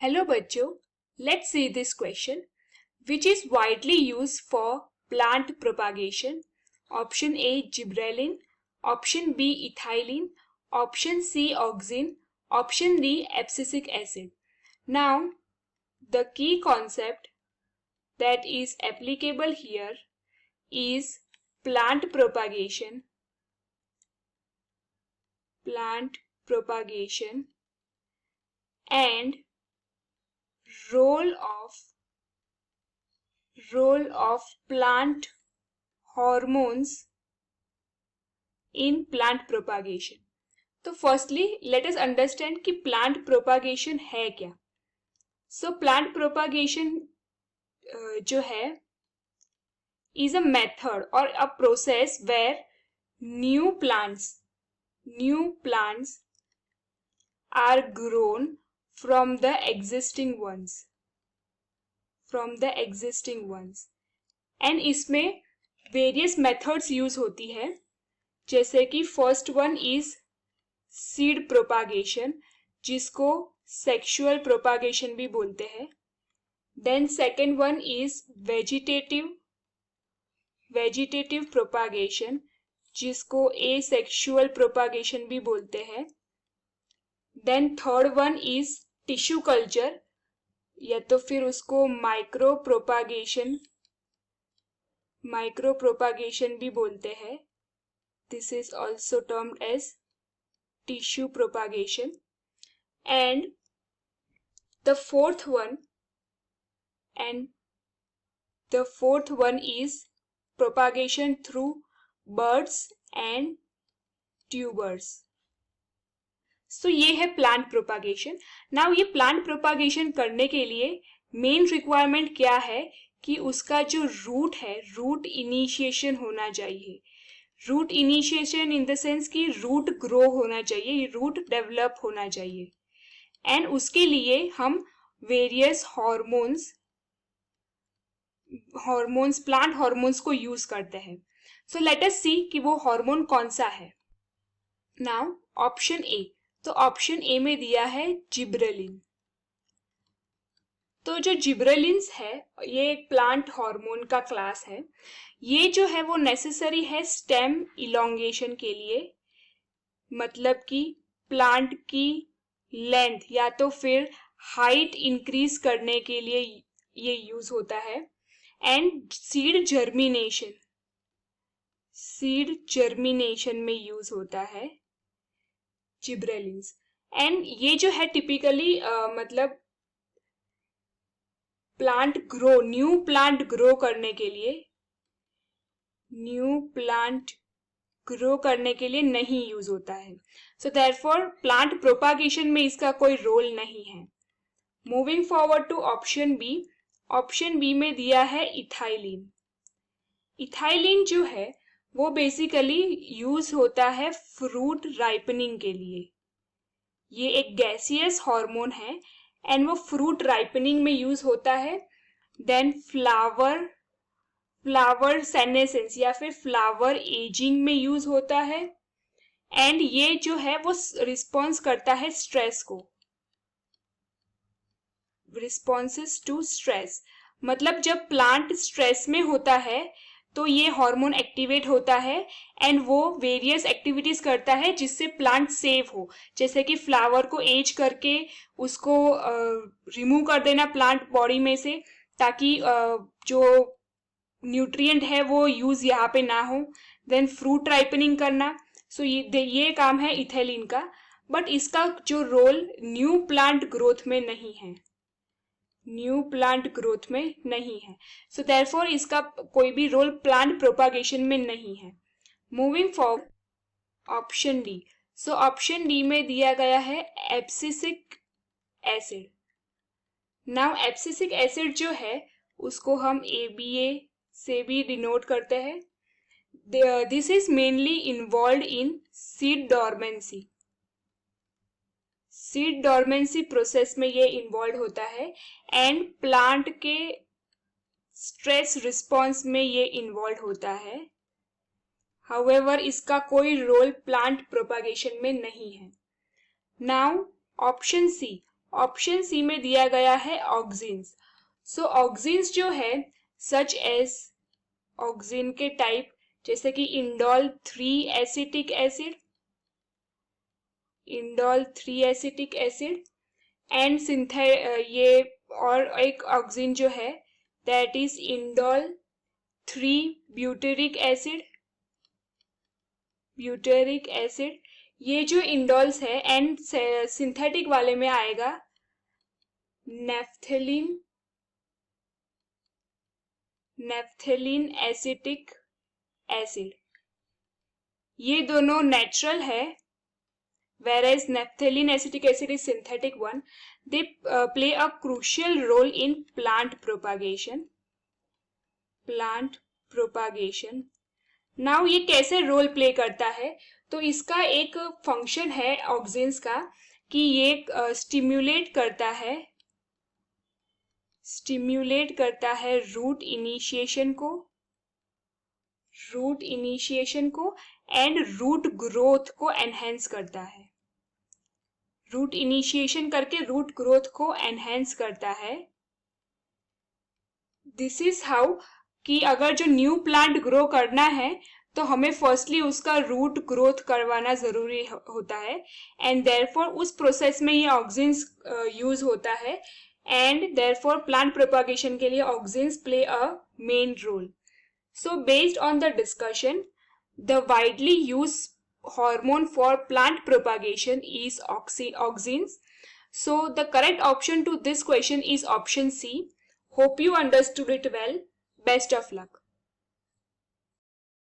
Hello बच्चों, let's see this question. Which is widely used for plant propagation? Option A gibberellin, option B ethylene, option C auxin, option D abscisic acid. Now, the key concept that is applicable here is plant propagation and role of plant hormones in plant propagation. तो firstly let us understand कि plant propagation है क्या. सो plant propagation जो है is a method और a process where new plants are grown from the existing ones and इसमें various methods use होती है. जैसे कि first one is seed propagation, जिसको सेक्सुअल प्रोपागेशन भी बोलते हैं. Then second one is vegetative propagation, जिसको एसेक्सुअल प्रोपागेशन भी बोलते हैं. Then third one is tissue culture, या तो फिर उसको माइक्रो प्रोपागेशन भी बोलते हैं. This is also termed as tissue propagation. And the fourth one is propagation through buds and tubers. So ये है plant propagation. Now ये plant propagation करने के लिए main requirement क्या है कि उसका जो root है, root initiation होना चाहिए. Root initiation in the sense कि रूट ग्रो होना चाहिए, रूट डेवलप होना चाहिए. एंड उसके लिए हम वेरियस हार्मोन्स प्लांट हार्मोन्स को यूज करते हैं. सो लेट अस सी कि वो हार्मोन कौन सा है. नाउ ऑप्शन ए, तो ऑप्शन ए में दिया है जिब्रेलिन. तो जो जिब्रेलिन्स है ये एक प्लांट हार्मोन का क्लास है. ये जो है वो नेसेसरी है स्टेम इलोंगेशन के लिए, मतलब कि प्लांट की लेंथ या तो फिर हाइट इंक्रीज करने के लिए ये यूज होता है. एंड सीड जर्मिनेशन में यूज होता है जिब्रेलिन्स. एंड ये जो है टिपिकली मतलब न्यू प्लांट ग्रो करने के लिए नहीं यूज होता है. सो देयरफॉर प्लांट प्रोपागेशन में इसका कोई रोल नहीं है. Moving forward to option B. Option B में दिया है इथाइलिन. इथाइलिन जो है वो बेसिकली यूज होता है फ्रूट राइपनिंग के लिए. ये एक गैसियस हार्मोन है एंड वो फ्रूट राइपनिंग में यूज होता है. देन फ्लावर सेनेसेंस या फिर फ्लावर एजिंग में यूज होता है. एंड ये जो है वो रिस्पॉन्स करता है स्ट्रेस को, रिस्पॉन्सेस टू स्ट्रेस. मतलब जब प्लांट स्ट्रेस में होता है तो ये हार्मोन एक्टिवेट होता है एंड वो वेरियस एक्टिविटीज करता है जिससे प्लांट सेव हो. जैसे कि फ्लावर को एज करके उसको रिमूव कर देना प्लांट बॉडी में से, ताकि जो न्यूट्रिएंट है वो यूज यहाँ पे ना हो. देन फ्रूट राइपनिंग करना. सो ये काम है इथेलिन का. बट इसका जो रोल न्यू प्लांट ग्रोथ में नहीं है. सो देयरफॉर इसका कोई भी रोल प्लांट प्रोपागेशन में नहीं है. Moving forward option D. So option D में दिया गया है abscisic acid. Now abscisic acid जो है उसको हम ABA से भी डिनोट करते हैं. This is mainly involve in seed dormancy process में ये इन्वॉल्व होता है एंड प्लांट के स्ट्रेस रिस्पॉन्स में ये इन्वॉल्व होता है. हाउएवर इसका कोई रोल प्लांट प्रोपागेशन में नहीं है. Now option C. Option C में दिया गया है ऑक्सिन्स। सो ऑक्सिन्स जो है सच एज ऑक्सिन के टाइप जैसे कि indole 3 acetic acid, indole 3 acetic acid and ये और एक ऑक्सिन जो है that is indole 3 butyric acid, butyric acid. ये जो इंडोल्स है एंड सिंथेटिक वाले में आएगा नेफ्थेलिन, नेफ्थेलिन एसिटिक एसिड। ये दोनों नेचुरल है whereas naphthalene acetic acid is synthetic one. They play a crucial role in plant propagation. Plant propagation. Now ये कैसे रोल प्ले करता है? तो इसका एक फंक्शन है ऑक्सिन्स का कि ये स्टिम्युलेट करता है रूट इनिशिएशन को एंड रूट ग्रोथ को एनहेंस करता है। रूट इनिशिएशन करके रूट ग्रोथ को एनहेंस करता है। दिस इज हाउ कि अगर जो न्यू प्लांट ग्रो करना है तो हमें फर्स्टली उसका रूट ग्रोथ करवाना जरूरी होता है एंड देयरफॉर उस प्रोसेस में ये ऑक्सिन्स यूज होता है एंड देयरफॉर प्लांट प्रोपागेशन के लिए auxins play a main role. So based on the discussion the widely used hormone for plant propagation is auxins. So the correct option to this question is option C. Hope you understood it well. Best of luck.